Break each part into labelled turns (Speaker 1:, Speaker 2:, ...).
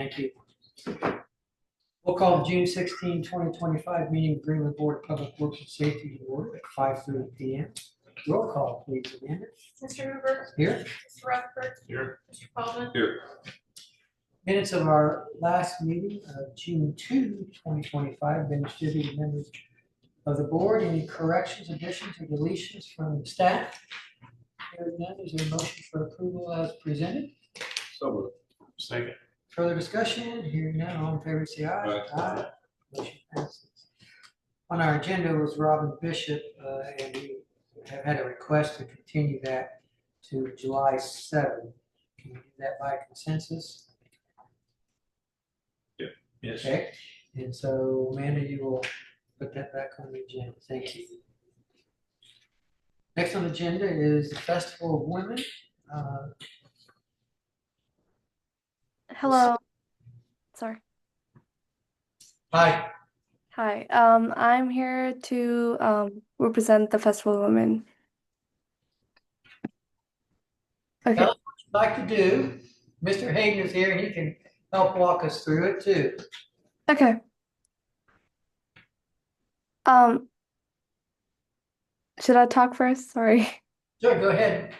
Speaker 1: Thank you. We'll call the June 16, 2025 meeting of Greenwood Board of Public Works and Safety to order at 5:30 p.m. Roll call, please, Amanda.
Speaker 2: Mr. Hoover.
Speaker 1: Here.
Speaker 2: Mr. Rutherford.
Speaker 3: Here.
Speaker 2: Mr. Coleman.
Speaker 3: Here.
Speaker 1: Minutes of our last meeting of June 2, 2025 been distributed to members of the board. Any corrections, additions, or deletions from staff? Hearing none, is there a motion for approval as presented?
Speaker 3: So moved. Second.
Speaker 1: Further discussion? Hearing none, all in favor say aye.
Speaker 3: Aye.
Speaker 1: Motion passes. On our agenda was Robin Bishop, and we have had a request to continue that to July 7th. Can we do that by consensus?
Speaker 3: Yes.
Speaker 1: Okay, and so Amanda, you will put that back on the agenda. Thank you. Next on the agenda is the Festival of Women.
Speaker 4: Hello. Sorry.
Speaker 1: Hi.
Speaker 4: Hi. I'm here to represent the Festival of Women. Okay.
Speaker 1: Tell us what you'd like to do. Mr. Hayden is here and he can help walk us through it too.
Speaker 4: Okay. Should I talk first? Sorry.
Speaker 1: Sure, go ahead.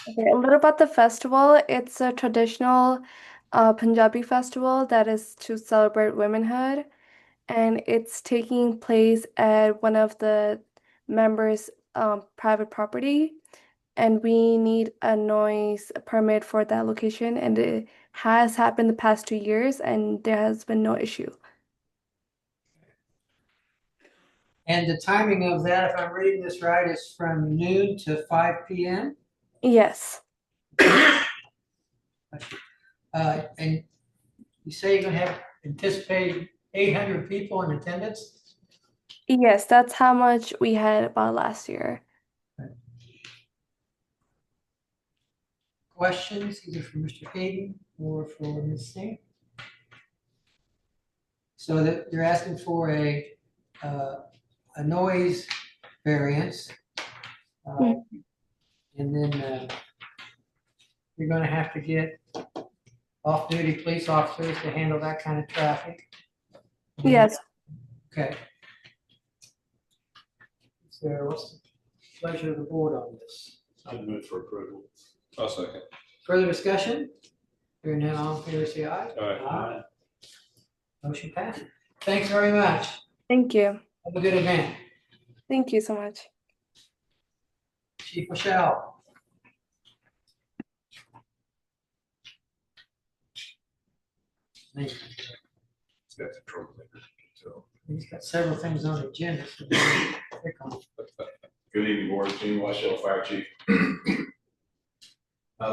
Speaker 4: Okay, a little about the festival. It's a traditional Punjabi festival that is to celebrate womanhood, and it's taking place at one of the members' private property, and we need a noise permit for that location, and it has happened the past 2 years, and there has been no issue.
Speaker 1: And the timing of that, if I'm reading this right, is from noon to 5 p.m.
Speaker 4: Yes.
Speaker 1: And you say you're gonna have anticipated 800 people in attendance?
Speaker 4: Yes, that's how much we had about last year.
Speaker 1: Questions either for Mr. Hayden or for Ms. Singh? So that you're asking for a noise variance. And then you're gonna have to get off-duty police officers to handle that kind of traffic.
Speaker 4: Yes.
Speaker 1: Okay. So what's the pleasure of the board on this?
Speaker 3: I'd move for approval. I'll second.
Speaker 1: Further discussion? Hearing none, all in favor, say aye.
Speaker 3: Aye.
Speaker 1: Motion passed. Thanks very much.
Speaker 4: Thank you.
Speaker 1: Have a good event.
Speaker 4: Thank you so much.
Speaker 1: Chief Michelle. Thank you.
Speaker 3: It's got the troublemaker, so.
Speaker 1: He's got several things on the agenda. So we'll pick on.
Speaker 5: Good evening, board. Gene Washell, Fire Chief.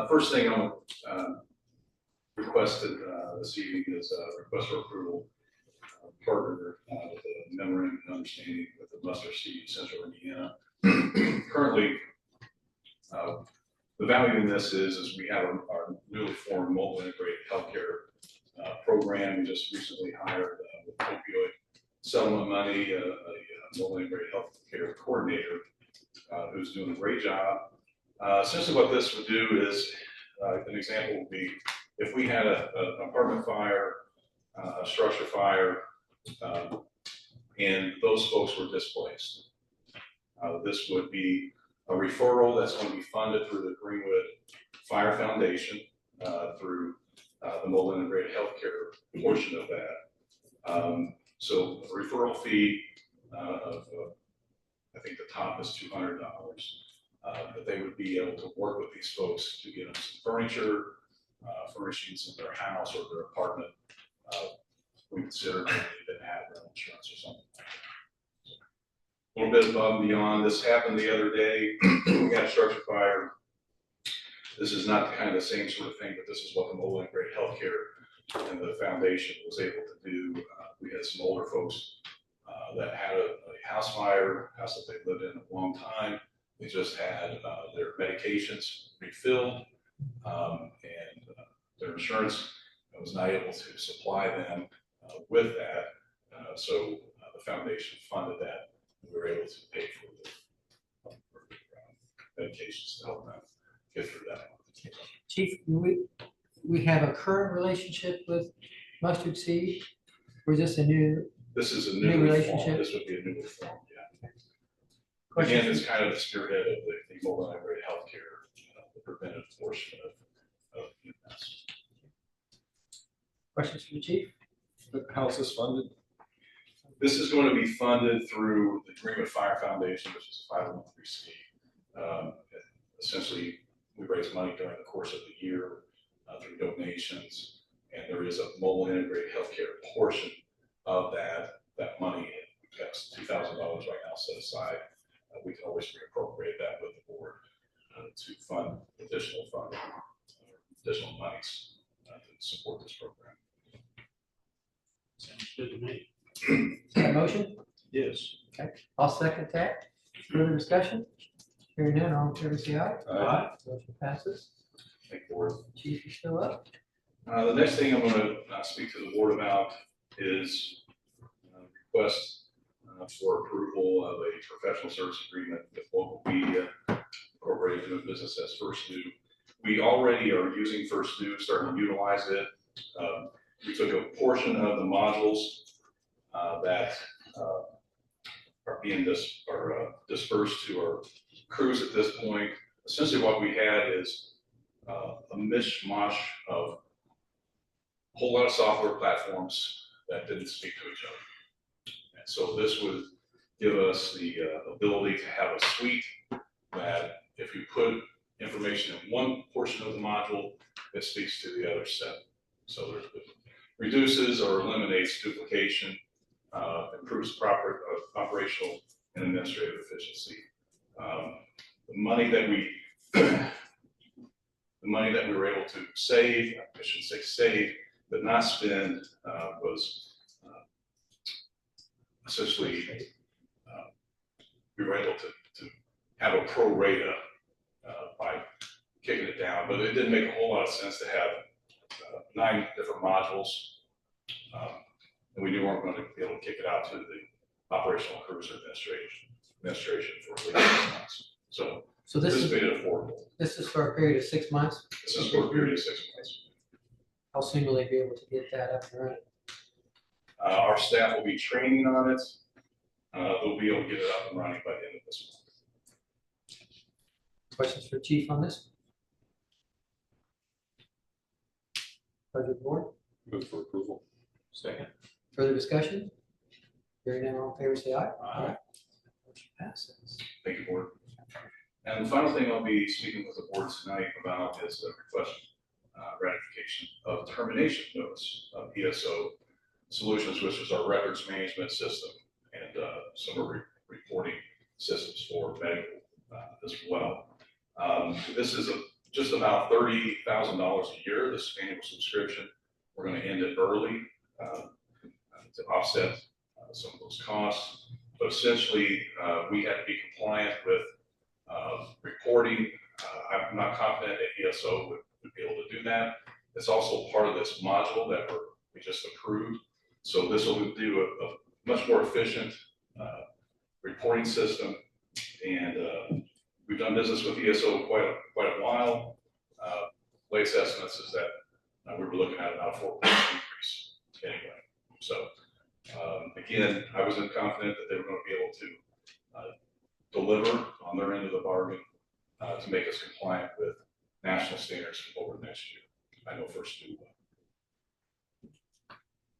Speaker 5: First thing I'm requested this evening is a request for approval. Partner with a memorandum of understanding with the Mustard Seed Central Indiana. Currently, the value in this is we have our newly formed mobile integrated healthcare program. We just recently hired with opioid settlement money a mobile integrated healthcare coordinator who's doing a great job. Essentially what this would do is, an example would be if we had an apartment fire, a structure fire, and those folks were displaced. This would be a referral that's going to be funded through the Greenwood Fire Foundation, through the mobile integrated healthcare portion of that. So a referral fee of, I think the top is $200. But they would be able to work with these folks to get them some furniture, furnishings in their house or their apartment. We consider they didn't have rental insurance or something like that. So, a little bit above and beyond. This happened the other day. We had a structure fire. This is not kind of the same sort of thing, but this is what the mobile integrated healthcare and the foundation was able to do. We had some older folks that had a house fire, house that they lived in a long time. They just had their medications refilled, and their insurance was not able to supply them with that. So the foundation funded that. We were able to pay for the medications to help them get through that.
Speaker 1: Chief, we have a current relationship with mustard seed? Or is this a new
Speaker 5: This is a
Speaker 1: New
Speaker 5: new reform.
Speaker 1: relationship?
Speaker 5: This would be a new reform, yeah.
Speaker 1: question?
Speaker 5: Again, it's kind of the spearhead of the mobile integrated healthcare, the preventive portion of UMass.
Speaker 1: Questions for the chief?
Speaker 3: How is this funded?
Speaker 5: This is going to be funded through the Greenwood Fire Foundation, which is a 501(c). Essentially, we raise money during the course of the year through donations, and there is a mobile integrated healthcare portion of that money. We've got $2,000 right now set aside. We can always reappropriate that with the board to fund additional funding, additional monies to support this program.
Speaker 3: Sounds good to me.
Speaker 1: Is that a motion?
Speaker 3: Yes.
Speaker 1: I'll second that. Further discussion? Hearing none, all in favor say aye.
Speaker 3: Aye.
Speaker 1: Motion passes.
Speaker 5: Thank you, board.
Speaker 1: Chief, you still up?
Speaker 5: The next thing I'm going to speak to the board about is request for approval of a professional service agreement with Local Media Incorporated doing business as First New. We already are using First New, starting to utilize it. We took a portion of the modules that are being dispersed to our crews at this point. Essentially what we had is a mishmash of a whole lot of software platforms that didn't speak to each other. And so this would give us the ability to have a suite that if you put information in one portion of the module, it speaks to the other set. So it reduces or eliminates duplication, improves proper operational and administrative efficiency. The money that we were able to save, I shouldn't say save, but not spend, was essentially we were able to have a pro rata by kicking it down, but it didn't make a whole lot of sense to have 9 different modules, and we knew we weren't going to be able to kick it out to the operational crews administration for at least 6 months. So
Speaker 1: this
Speaker 5: this
Speaker 1: is,
Speaker 5: made it affordable.
Speaker 1: this is for a period of 6 months.
Speaker 5: This is for a period of 6 months.
Speaker 1: How soon will they be able to get that up and running?
Speaker 5: Our staff will be training on it. They'll be able to get it up and running by the end of this month.
Speaker 1: Questions for chief on this? Pleasure of the board.
Speaker 3: Move for approval. Second.
Speaker 1: Further discussion? Hearing none, all in favor say aye.
Speaker 3: Aye.
Speaker 1: Motion passes.
Speaker 5: Thank you, board. And the final thing I'll be speaking with the board tonight about is a request ratification of termination notice of ESO Solutions, which is our records management system and some reporting systems for medical as well. This is just about $30,000 a year, this annual subscription. We're going to end it early to offset some of those costs. But essentially, we have to be compliant with reporting. I'm not confident that ESO would be able to do that. It's also part of this module that we just approved. So this will do a much more efficient reporting system. And we've done business with ESO quite a while. Latest estimates is that we were looking at about a 4% increase anyway. So again, I wasn't confident that they were going to be able to deliver on their end of the bargain to make us compliant with national standards over the next year. I know First New will.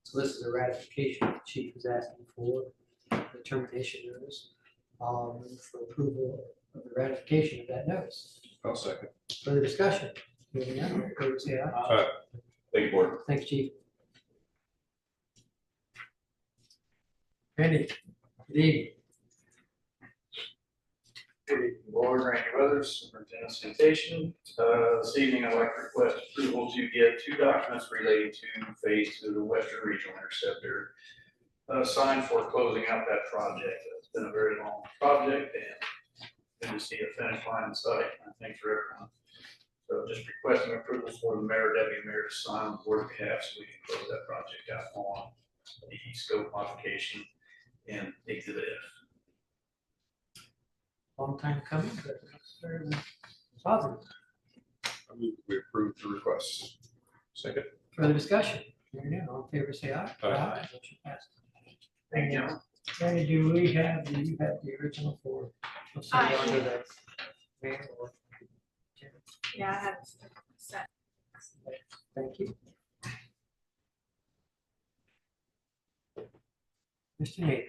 Speaker 1: So this is a ratification the chief is asking for, the termination notice. For approval of the ratification of that notice.
Speaker 3: I'll second.
Speaker 1: Further discussion? Hearing none, all in favor say aye.
Speaker 3: Aye.
Speaker 5: Thank you, board.
Speaker 1: Thanks, chief. Randy, good evening.
Speaker 6: Good evening, Board, Randy Weathers, Superintendent of Sanitation. This evening, I'd like to request approval to get 2 documents relating to Phase 2 of the Western Regional Interceptor signed for closing out that project. It's been a very long project and good to see a finish line in sight. I think for everyone. So just requesting approval for the mayor, deputy mayor to sign on the board behalf so we can close that project out on the scope modification and Exhibit F.
Speaker 1: Long time coming, but it's very positive.
Speaker 3: I move we approve the request. Second.
Speaker 1: Further discussion? Hearing none, all in favor, say aye.
Speaker 3: Aye.
Speaker 1: Motion passes.
Speaker 6: Thank you.
Speaker 1: Randy, do we have, do you have the original for? We'll send it on to the mayor or-
Speaker 2: Yeah, I have it set.
Speaker 1: Thank you. Mr. Nate,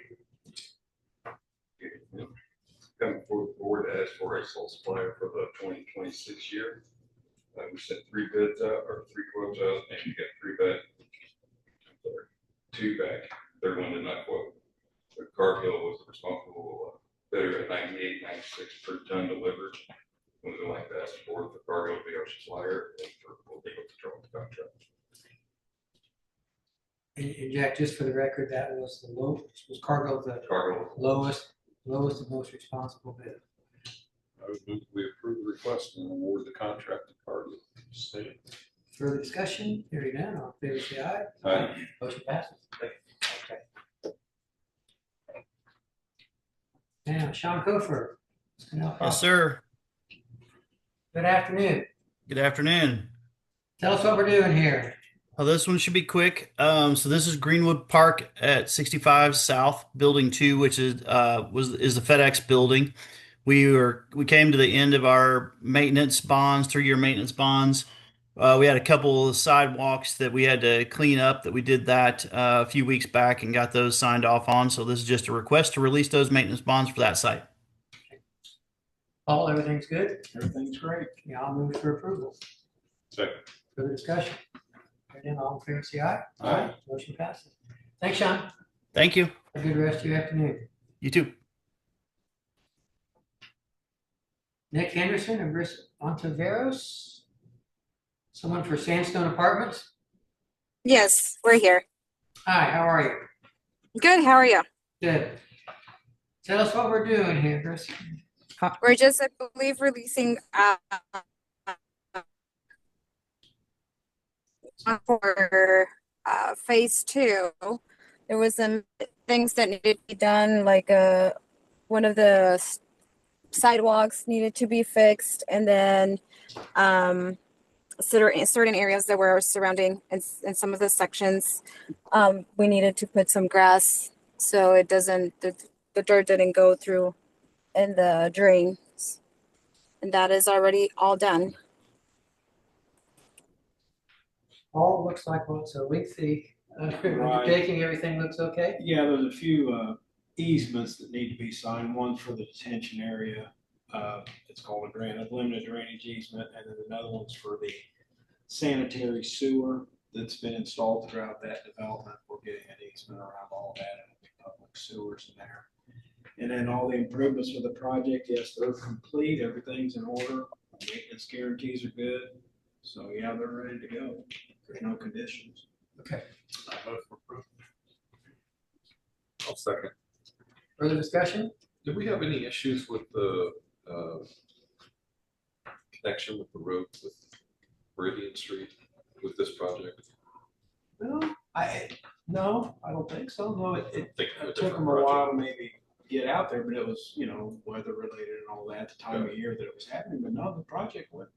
Speaker 7: Come before the board to ask for a sole supplier for the 2026 year. We sent 3 bids out, or 3 quotes out, and you got 3 back. Sorry, 2 back, third one did not quote. The Cargill was the responsible bidder at 98.96 per ton delivered. When we like to ask for the Cargill to be our supplier, and we'll be able to draw the contract.
Speaker 1: and Jack, just for the record, that was the low, was Cargill the
Speaker 7: Cargill,
Speaker 1: lowest and most responsible bid.
Speaker 3: I would move we approve the request and award the contract to Cargill. Second.
Speaker 1: Further discussion, hearing none, all in favor, say aye.
Speaker 7: Aye.
Speaker 1: Motion passes. Okay. Now, Sean Kofer.
Speaker 8: Yes, sir.
Speaker 1: Good afternoon.
Speaker 8: Good afternoon.
Speaker 1: Tell us what we're doing here.
Speaker 8: Well, this one should be quick. So this is Greenwood Park at 65 South, Building 2, which is the FedEx building. We came to the end of our maintenance bonds, 3-year maintenance bonds. We had a couple of sidewalks that we had to clean up. That we did that a few weeks back and got those signed off on. So this is just a request to release those maintenance bonds for that site.
Speaker 1: Paul, everything's good?
Speaker 6: Everything's great.
Speaker 1: Yeah, I'll move for approval.
Speaker 7: second.
Speaker 1: Further discussion. Hearing none, all in favor, say aye.
Speaker 7: Aye.
Speaker 1: Motion passes. Thanks, Sean.
Speaker 8: Thank you.
Speaker 1: Have a good rest of your afternoon.
Speaker 8: You too.
Speaker 1: Nick Henderson and Brice Ontiveros. Someone for Sandstone Apartments.
Speaker 9: Yes, we're here.
Speaker 1: Hi, how are you?
Speaker 9: Good. How are you?
Speaker 1: Good. Tell us what we're doing here, Brice.
Speaker 9: We're just, I believe, releasing for phase 2. There was some things that needed to be done, like one of the sidewalks needed to be fixed, and then certain areas that were surrounding in some of the sections, we needed to put some grass so it doesn't the dirt didn't go through in the drains, and that is already all done.
Speaker 1: All looks like, well, it's a lengthy undertaking. Everything looks okay?
Speaker 10: Yeah, there's a few easements that need to be signed. One for the detention area. It's called a limited drainage easement, and then another one's for the sanitary sewer that's been installed throughout that development. We're getting an easement around all that, and there'll be public sewers in there. And then all the improvements for the project, yes, they're complete. Everything's in order. Maintenance guarantees are good. So yeah, they're ready to go. There's no conditions.
Speaker 1: Okay.
Speaker 3: I vote for approval. I'll second.
Speaker 1: Further discussion?
Speaker 3: Did we have any issues with the connection with the road with Meridian Street with this project?
Speaker 10: No, I don't think so. No, it
Speaker 3: Think of a
Speaker 10: took
Speaker 3: different
Speaker 10: them a
Speaker 3: project.
Speaker 10: while to maybe get out there, but it was, weather related and all that, the time of year that it was happening. But no, the project went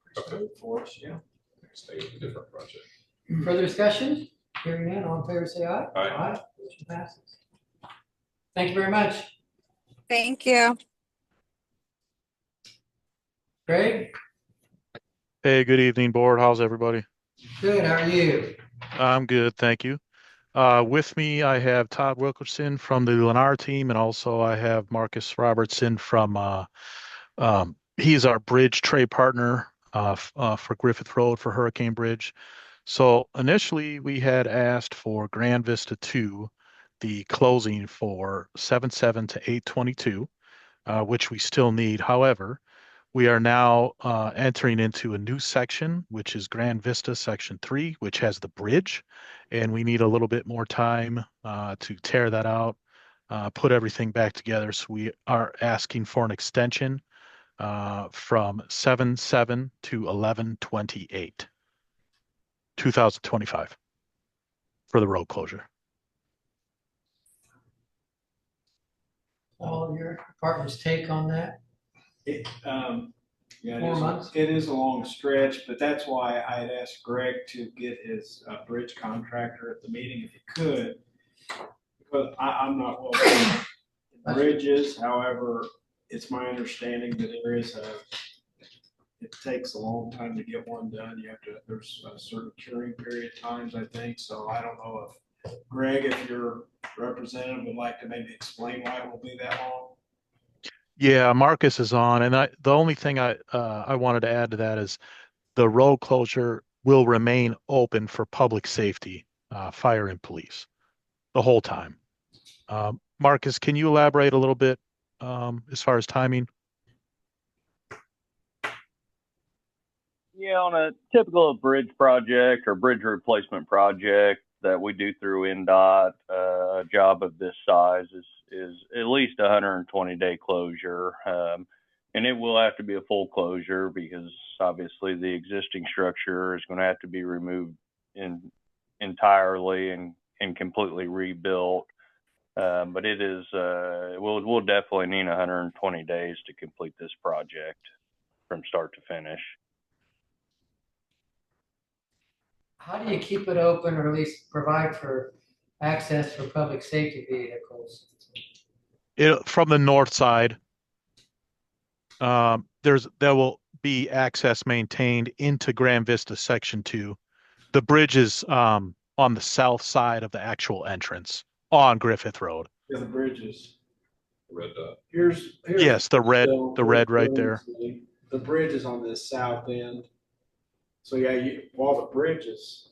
Speaker 10: pretty
Speaker 3: Okay.
Speaker 10: smooth for us, yeah.
Speaker 3: Stay with a different project.
Speaker 1: Further discussion? Hearing none, all in favor, say aye.
Speaker 3: Aye.
Speaker 1: Motion passes. Thank you very much.
Speaker 9: Thank you.
Speaker 1: Greg,
Speaker 11: Hey, good evening, board. How's everybody?
Speaker 1: good, how are you?
Speaker 11: I'm good, thank you. With me, I have Todd Wilkerson from the Lennar team, and also I have Marcus Robertson from, he's our bridge trade partner for Griffith Road for Hurricane Bridge. So initially, we had asked for Grand Vista 2, the closing for 7/7 to 8/22, which we still need. However, we are now entering into a new section, which is Grand Vista Section 3, which has the bridge, and we need a little bit more time to tear that out, put everything back together. So we are asking for an extension from 7/7 to 11/28, 2025 for the road closure.
Speaker 1: All of your department's take on that?
Speaker 10: Yeah,
Speaker 1: 4 months?
Speaker 10: it is a long stretch, but that's why I had asked Greg to get his bridge contractor at the meeting if he could. Because I'm not well versed in bridges, however, it's my understanding that it takes a long time to get one done. There's a certain curing period times, I think, so I don't know if Greg, if your representative would like to maybe explain why it will be that long.
Speaker 11: Yeah, Marcus is on, and the only thing I wanted to add to that is the road closure will remain open for public safety, fire and police, the whole time. Marcus, can you elaborate a little bit as far as timing?
Speaker 12: Yeah, on a typical bridge project or bridge replacement project that we do through NDOT, a job of this size is at least 120-day closure. And it will have to be a full closure because obviously the existing structure is going to have to be removed entirely and completely rebuilt. But it is, we'll definitely need 120 days to complete this project from start to finish.
Speaker 1: How do you keep it open or at least provide for access for public safety vehicles?
Speaker 11: From the north side, there will be access maintained into Grand Vista Section 2. The bridge is on the south side of the actual entrance on Griffith Road.
Speaker 10: Yeah, the bridges.
Speaker 3: Red dot.
Speaker 10: Here's
Speaker 11: Yes, the red right there.
Speaker 10: The bridge is on this south end. So yeah, while the bridge is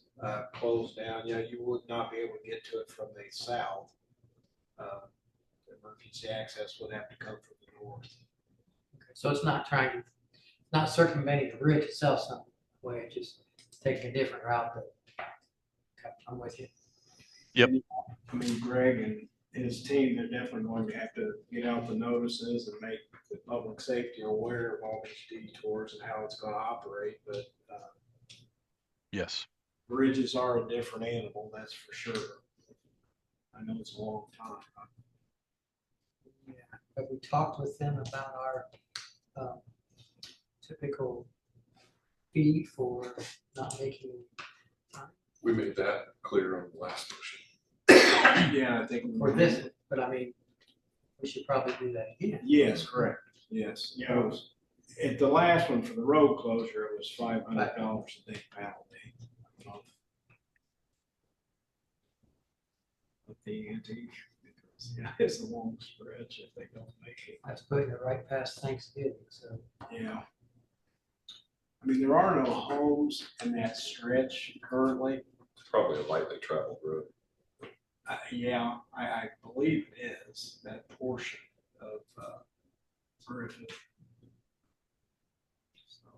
Speaker 10: closed down, you would not be able to get to it from the south. Emergency access would have to come from the north.
Speaker 1: Okay, so it's not not circumventing the bridge itself some way, it's just taking a different route. Okay, I'm with you.
Speaker 11: Yep.
Speaker 10: I mean, Greg and his team, they're definitely going to have to get out the notices and make the public safety aware of all these detours and how it's going to operate. But
Speaker 11: yes,
Speaker 10: bridges are a different animal, that's for sure. I know it's a long time.
Speaker 1: Yeah, have we talked with them about our typical fee for not making time
Speaker 3: We made that clear on the last motion.
Speaker 10: Yeah, I think
Speaker 1: for this, but I mean, we should probably do that again.
Speaker 10: Yes, correct. Yes. At the last one for the road closure, it was $500 a day penalty. But the ante, because it's a long stretch if they don't make it.
Speaker 1: That's putting it right past Thanksgiving, so.
Speaker 10: Yeah. I mean, there are no homes in that stretch currently.
Speaker 3: It's probably a lightly traveled road.
Speaker 10: Yeah, I believe it is that portion of Griffith. So,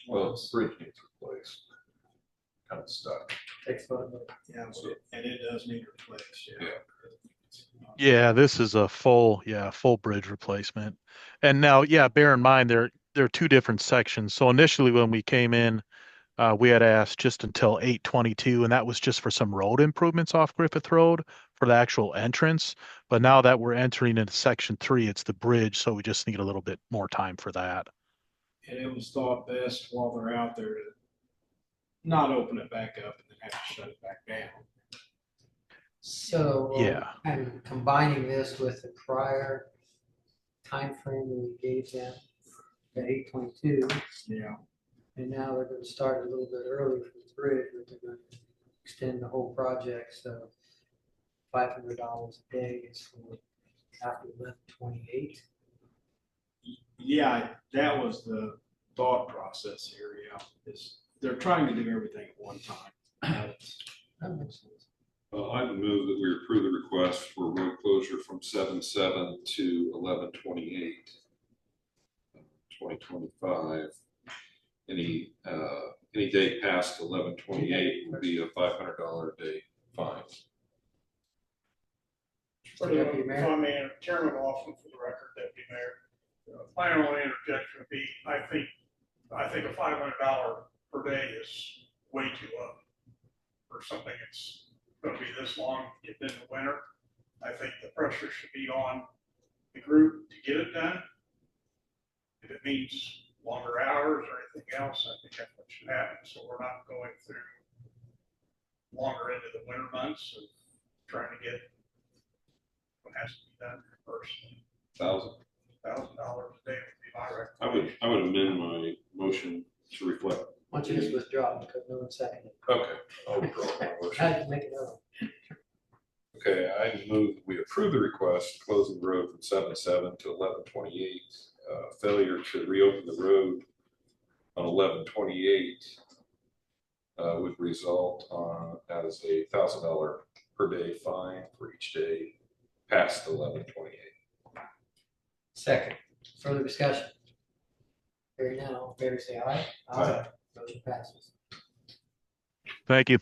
Speaker 3: Well, the bridge needs replaced. Kind of stuck.
Speaker 1: Takes photo.
Speaker 10: yeah, and it does need replaced. Yeah.
Speaker 11: yeah, this is a full bridge replacement. And now, bear in mind there are two different sections. So initially when we came in, we had asked just until 8/22, and that was just for some road improvements off Griffith Road for the actual entrance. But now that we're entering into Section 3, it's the bridge, so we just need a little bit more time for that.
Speaker 10: And it was thought best while they're out there to not open it back up and then have to shut it back down.
Speaker 1: So.
Speaker 11: Yeah.
Speaker 1: And combining this with the prior timeframe that we gave them, the 8/22.
Speaker 10: Yeah.
Speaker 1: And now they're gonna start a little bit early for the bridge, but they're gonna extend the whole project, so $500 a day is for after 11/28.
Speaker 10: Yeah, that was the thought process here, they're trying to do everything at one time.
Speaker 1: That makes sense.
Speaker 3: I would move that we approve the request for road closure from 7/7 to 11/28, 2025. Any day past 11/28 will be a $500 a day fine.
Speaker 1: Deputy Mayor.
Speaker 13: If I may, Chairman Lawson for the record, Deputy Mayor. My only interjection would be, I think a $500 per day is way too low for something that's going to be this long, getting in the winter. I think the pressure should be on the group to get it done. If it means longer hours or anything else, I think that's what should happen, so we're not going through longer into the winter months of trying to get what has to be done first.
Speaker 3: $1,000.
Speaker 13: $1,000 a day would be my recommendation.
Speaker 3: I would amend my motion to reflect.
Speaker 1: Why don't you just withdraw because no one seconded.
Speaker 3: Okay, I'll withdraw my motion.
Speaker 1: I can make it up.
Speaker 3: Okay, I move we approve the request, closing the road from 7/7 to 11/28. Failure to reopen the road on 11/28 would result as a $1,000 per day fine for each day past 11/28.
Speaker 1: Second, further discussion? Hearing none, all in favor say aye.
Speaker 3: Aye.
Speaker 1: Motion passes.
Speaker 11: Thank you.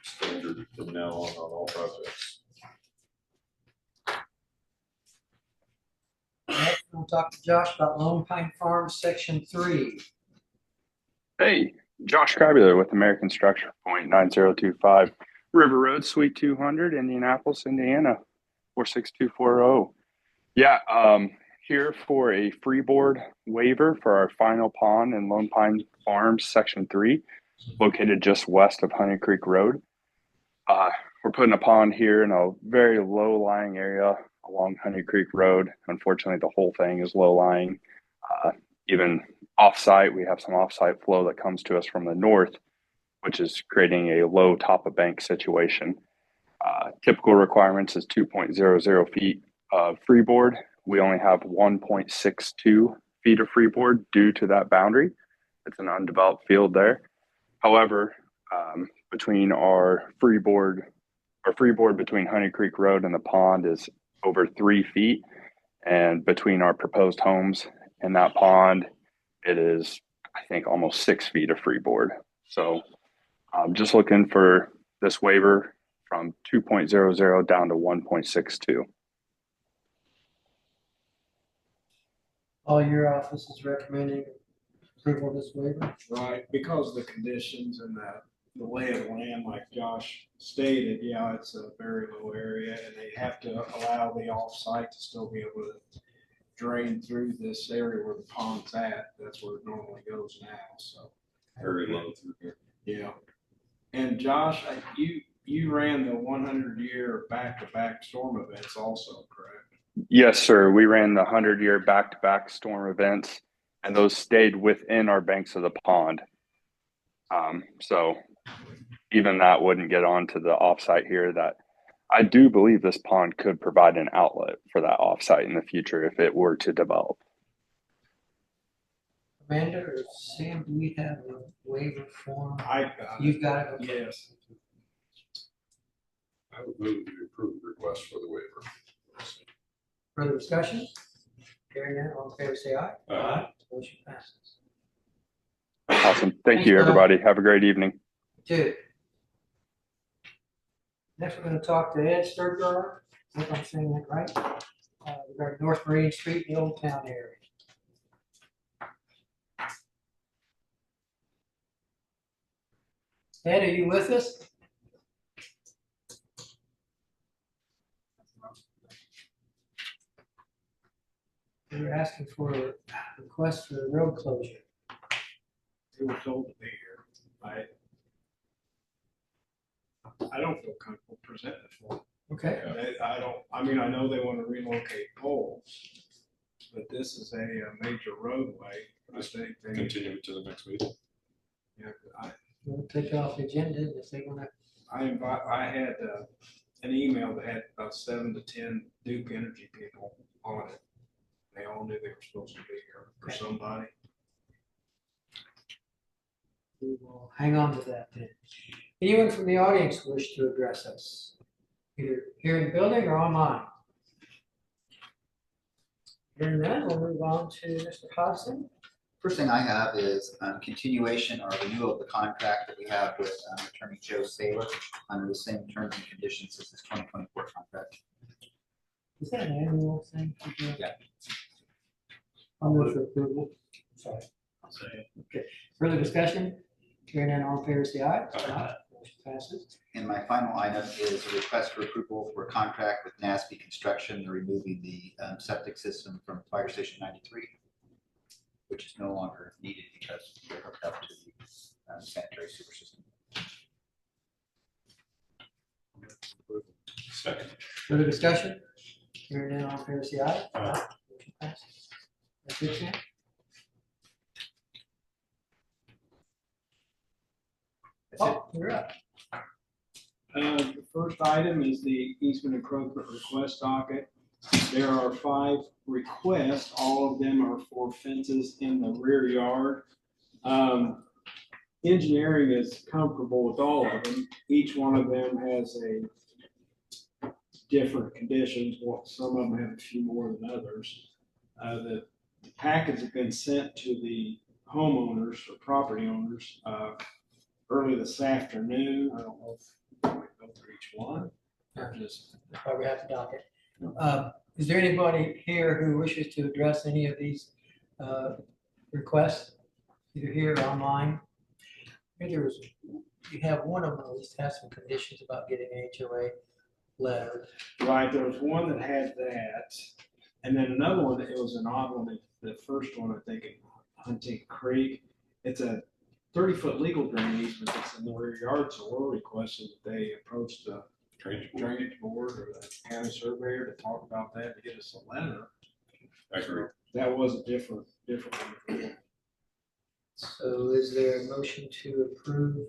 Speaker 3: Standard from now on all projects.
Speaker 1: Next, we'll talk to Josh about Lone Pine Farms, Section 3.
Speaker 14: Hey, Josh Scribular with American Structure Point 9025 River Road, Suite 200, Indianapolis, Indiana 46240. Yeah, here for a freeboard waiver for our final pond in Lone Pine Farms, Section 3, located just west of Honey Creek Road. We're putting a pond here in a very low-lying area along Honey Creek Road. Unfortunately, the whole thing is low-lying. Even off-site, we have some off-site flow that comes to us from the north, which is creating a low top-of-bank situation. Typical requirements is 2.00 feet of freeboard. We only have 1.62 feet of freeboard due to that boundary. It's an undeveloped field there. However, between our freeboard between Honey Creek Road and the pond is over 3 feet. And between our proposed homes and that pond, it is, I think, almost 6 feet of freeboard. So I'm just looking for this waiver from 2.00 down to 1.62.
Speaker 1: All your office is recommending approval of this waiver?
Speaker 10: Right, because of the conditions and the lay of the land, like Josh stated, yeah, it's a very low area and they have to allow the off-site to still be able to drain through this area where the pond's at. That's where it normally goes now, so.
Speaker 3: Very low through here.
Speaker 10: Yeah. And Josh, you ran the 100-year back-to-back storm events also, correct?
Speaker 14: Yes, sir. We ran the 100-year back-to-back storm events, and those stayed within our banks of the pond. So even that wouldn't get onto the offsite here. That I do believe this pond could provide an outlet for that offsite in the future if it were to develop.
Speaker 1: Amanda or Sam, do we have a waiver form?
Speaker 10: I've got it.
Speaker 1: You've got it? Okay.
Speaker 10: Yes.
Speaker 3: I would move to approve the request for the waiver.
Speaker 1: Further discussion? Hearing none, all in favor say aye.
Speaker 3: Aye.
Speaker 1: Motion passes.
Speaker 14: Awesome. Thank you, everybody. Have a great evening.
Speaker 1: Two. Next, we're going to talk to Ed Sturgar. I hope I'm saying that right. Regarding North Marine Street, the Old Town area. Ed, are you with us? We're asking for a request for the road closure.
Speaker 10: They were told to be here. I don't feel comfortable presenting it for them.
Speaker 1: Okay.
Speaker 10: I mean, I know they want to relocate poles, but this is a major roadway. I think they
Speaker 3: Continue to the next meeting.
Speaker 10: Yeah,
Speaker 1: We'll take it off the agenda if they want to.
Speaker 10: I had an email that had about 7 to 10 Duke Energy people on it. They all knew they were supposed to be here for somebody.
Speaker 1: We will hang on to that then. Anyone from the audience wish to address us? Either here in the building or online? Hearing none, we'll move on to Mr. Hodgson.
Speaker 15: First thing I have is continuation or renewal of the contract that we have with Attorney Joe Saylor under the same terms and conditions as this 2024 contract.
Speaker 1: Is that an annual thing?
Speaker 15: Yeah.
Speaker 1: I'll move for approval. Sorry.
Speaker 6: I'll say it.
Speaker 1: Okay. Further discussion? Hearing none, all in favor, say aye.
Speaker 15: Aye.
Speaker 1: Motion passes.
Speaker 15: And my final item is a request for approval for a contract with NASB Construction. They're removing the septic system from Fire Station 93. which is no longer needed because they're hooked up to the sanitary sewer system.
Speaker 3: Second.
Speaker 1: Further discussion? Hearing none, all in favor, say aye. Motion passes. That's it, Sam? Oh, you're up.
Speaker 10: The first item is the easement encroachment request docket. There are 5 requests. All of them are for fences in the rear yard. Engineering is comfortable with all of them. Each one of them has a different conditions. Some of them have a few more than others. The packets have been sent to the homeowners or property owners early this afternoon. I don't know if we go through each one. Or just
Speaker 1: Probably have to dock it. Is there anybody here who wishes to address any of these requests, either here or online? I think you have one of them at least has some conditions about getting an HOA letter.
Speaker 10: Right, there was one that had that, and then another one, it was an odd one, the first one, I think, in Hunting Creek. It's a 30-foot legal drain easement that's in the rear yard, so we're requesting that they approach the drainage board or the county surveyor to talk about that, to get us a letter.
Speaker 3: I agree.
Speaker 10: That was a different one.
Speaker 1: So is there a motion to approve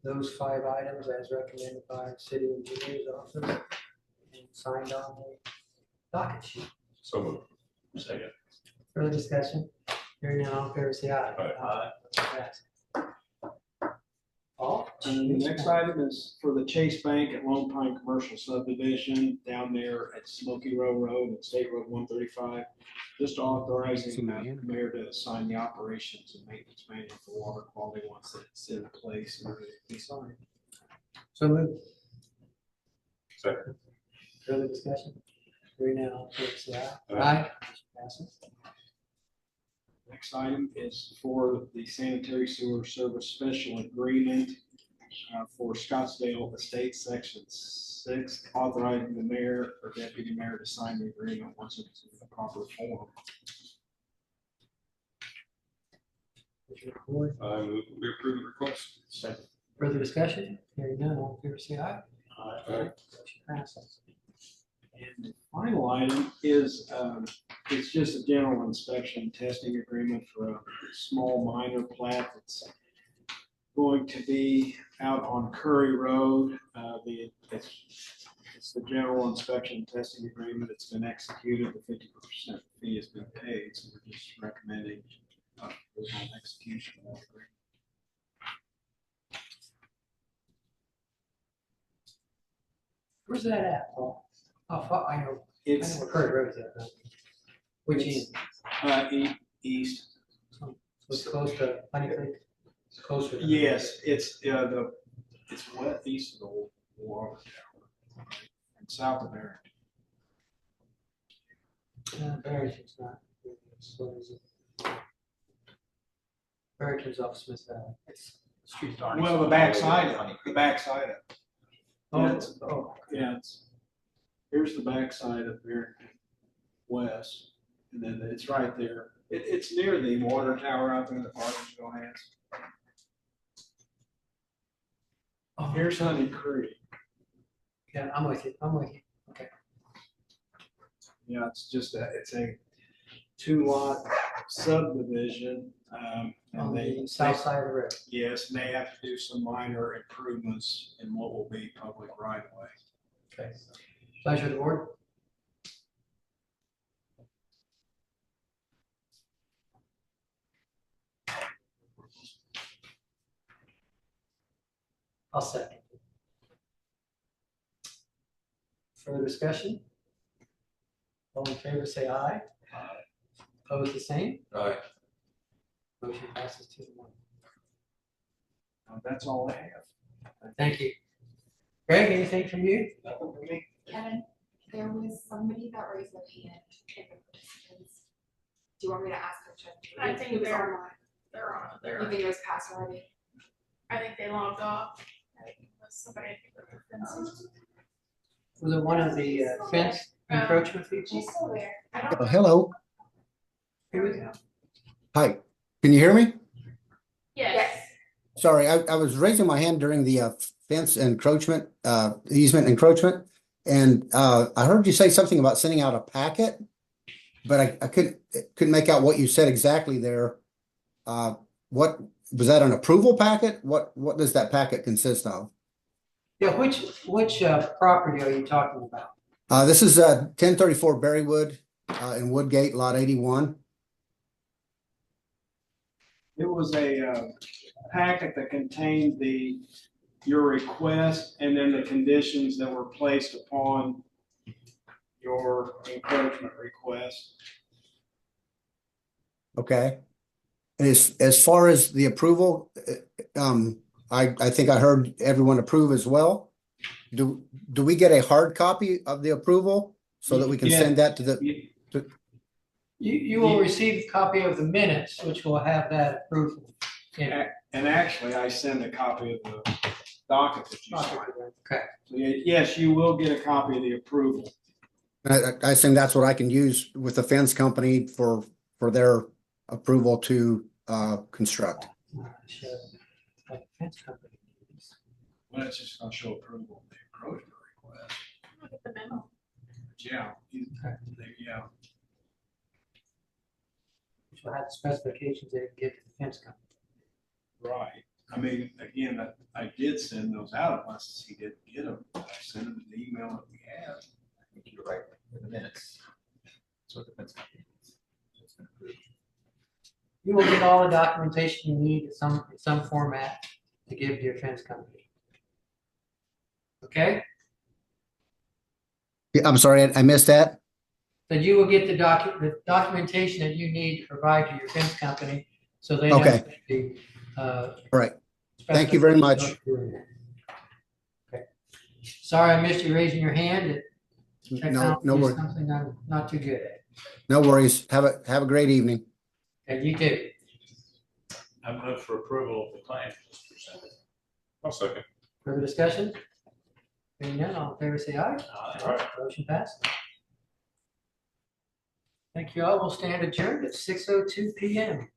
Speaker 1: those 5 items as recommended by the city engineer's office and signed on the docket sheet?
Speaker 3: So moved.
Speaker 6: Second.
Speaker 1: Further discussion? Hearing none, all in favor, say aye.
Speaker 3: Aye.
Speaker 1: Pass. Paul?
Speaker 10: And the next item is for the Chase Bank at Lone Pine Commercial Subdivision down there at Smoky Row Road and State Road 135. Just authorizing the mayor to sign the operations and maintenance manual for water quality once it's in place and ready to be signed.
Speaker 1: So moved.
Speaker 3: Second.
Speaker 1: Further discussion? Hearing none, all in favor, say aye.
Speaker 3: Aye.
Speaker 1: Motion passes.
Speaker 10: Next item is for the sanitary sewer service special agreement for Scottsdale Estate Section 6, authorizing the mayor or deputy mayor to sign the agreement once it's in the proper form.
Speaker 3: I move we approve the request.
Speaker 6: Second.
Speaker 1: Further discussion? Hearing none, all in favor, say aye.
Speaker 3: Aye.
Speaker 1: Motion passes.
Speaker 10: And the final item is, it's just a general inspection testing agreement for a small minor plat that's going to be out on Curry Road. It's the general inspection testing agreement. It's been executed. The 50% fee has been paid, so we're just recommending execution of that agreement.
Speaker 1: Where's that at, Paul? How far, I know
Speaker 10: It's
Speaker 1: where Curry Road is at, huh? Which is,
Speaker 10: east.
Speaker 1: so it's close to Honey Creek? It's closer. to-
Speaker 10: Yes, it's west east of the water tower, and south of Barrington.
Speaker 1: Barrington's not. What is it? Barrington's off Smith Valley. It's street.
Speaker 10: Well, the backside of it, the backside of it.
Speaker 1: Oh,
Speaker 10: It's- Yeah, here's the backside of Barrington West, and then it's right there. It's near the water tower out there that Martinsville has.
Speaker 1: Oh.
Speaker 10: Here's Honey Creek.
Speaker 1: Yeah, I'm with you. Okay.
Speaker 10: Yeah, it's a 2-lot subdivision.
Speaker 1: On
Speaker 10: And
Speaker 1: the south side of the road.
Speaker 10: Yes, and they have to do some minor improvements in what will be public right of way.
Speaker 1: Okay. Pleasure of the board. I'll second. Further discussion? All in favor, say aye. Opposed, the same?
Speaker 3: Aye.
Speaker 1: Motion passes 2-1.
Speaker 10: That's all I have.
Speaker 1: Thank you. Greg, anything from you?
Speaker 10: Nothing for me.
Speaker 2: Kevin, there was somebody that raised their hand in the participants. Do you want me to ask them to?
Speaker 16: I think
Speaker 2: It was
Speaker 16: they're-
Speaker 2: online.
Speaker 16: They're on,
Speaker 2: You think it was passed already?
Speaker 16: I think they logged off. I think it was somebody with the fences.
Speaker 1: Was it one of the fence encroachment people?
Speaker 2: She's still there. I don't.
Speaker 17: Oh, hello.
Speaker 1: Who is it?
Speaker 17: Hi, can you hear me?
Speaker 16: Yes.
Speaker 17: Sorry, I was raising my hand during the fence encroachment, easement encroachment. And I heard you say something about sending out a packet, but I couldn't make out what you said exactly there. What was that, an approval packet? What does that packet consist of?
Speaker 1: Yeah, which property are you talking about?
Speaker 17: This is 1034 Berrywood in Woodgate, lot 81.
Speaker 10: It was a packet that contained your request and then the conditions that were placed upon your encroachment request.
Speaker 17: Okay. And as far as the approval, I think I heard everyone approve as well. Do we get a hard copy of the approval so that we can send that to the?
Speaker 1: You will receive a copy of the minutes, which will have that approval in it.
Speaker 10: And actually, I send a copy of the docket that you signed.
Speaker 1: Okay.
Speaker 10: So yes, you will get a copy of the approval.
Speaker 17: I assume that's what I can use with the fence company for their approval to construct.
Speaker 10: Well, it's just gonna show approval of the encroachment request.
Speaker 16: Look at the memo.
Speaker 10: Yeah. Yeah.
Speaker 1: Which will have the specifications they give to the fence company.
Speaker 10: Right. I mean, again, I did send those out unless he didn't get them. I sent him an email that we have.
Speaker 15: I think you're right in the minutes. So it depends.
Speaker 1: You will get all the documentation you need in some format to give to your fence company. Okay?
Speaker 17: Yeah, I'm sorry, I missed that.
Speaker 1: Then you will get the documentation that you need to provide to your fence company, so they know
Speaker 17: Okay.
Speaker 1: the,
Speaker 17: All right. Thank you very much.
Speaker 1: Okay. Sorry, I missed you raising your hand.
Speaker 17: No
Speaker 1: Technology is
Speaker 17: worries.
Speaker 1: something I'm not too good at.
Speaker 17: No worries. Have a great evening.
Speaker 1: And you too.
Speaker 6: I move for approval of the claims as presented.
Speaker 3: I'll second.
Speaker 1: Further discussion? Hearing none, all in favor say aye.
Speaker 6: Aye.
Speaker 1: Motion passed. Thank you all. We'll stand adjourned at 6:02 PM.